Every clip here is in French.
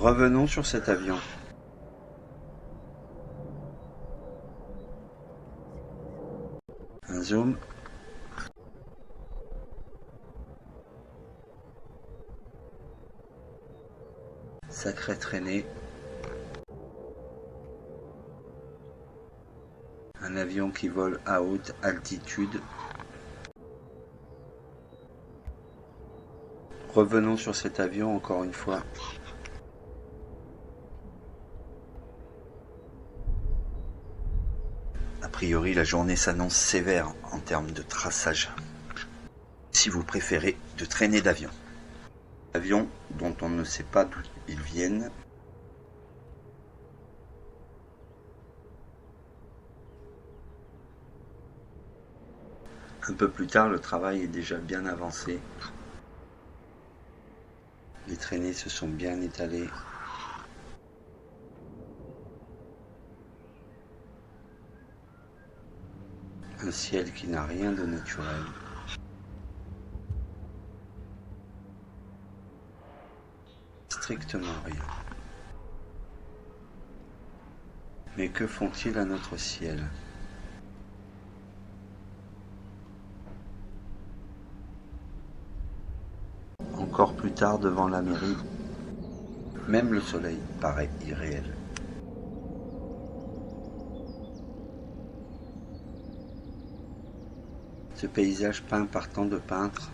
Revenons sur cet avion. Un zoom. Sacrée traînée. Un avion qui vole à haute altitude. Revenons sur cet avion encore une fois. A priori, la journée s'annonce sévère en termes de traçage. Si vous préférez, de traîner d'avion. Avions dont on ne sait pas d'où ils viennent. Un peu plus tard, le travail est déjà bien avancé. Les traînées se sont bien étalées. Un ciel qui n'a rien de naturel. Strictement rien. Mais que font-ils à notre ciel ? Encore plus tard devant la mairie, même le soleil paraît irréel. Ce paysage peint par tant de peintres,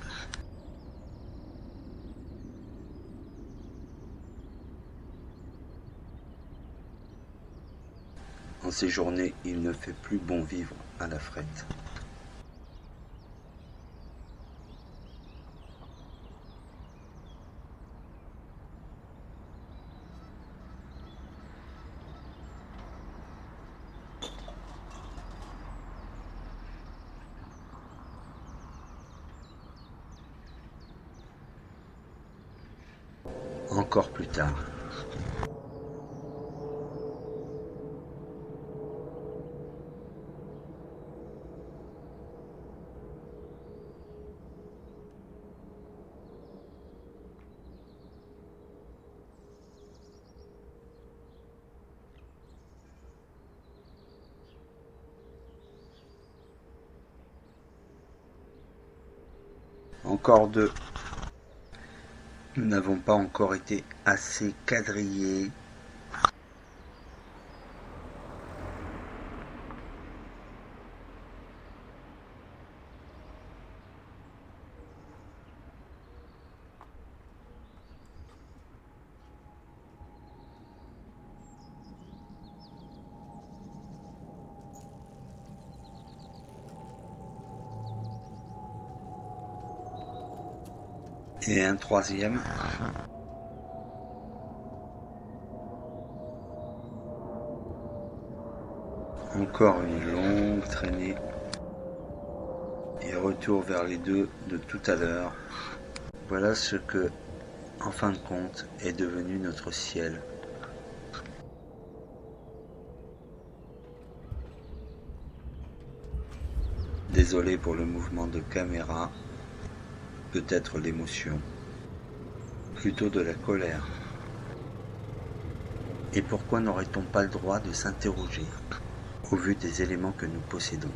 en ces journées, il ne fait plus bon vivre à la frette. Encore plus tard. Encore deux. Nous n'avons pas encore été assez quadrillés. Et un troisième. Encore une longue traînée. Et retour vers les deux de tout à l'heure. Voilà ce que, en fin de compte, est devenu notre ciel. Désolé pour le mouvement de caméra. Peut-être l'émotion, plutôt de la colère. Et pourquoi n'aurait-on pas le droit de s'interroger, au vu des éléments que nous possédons ?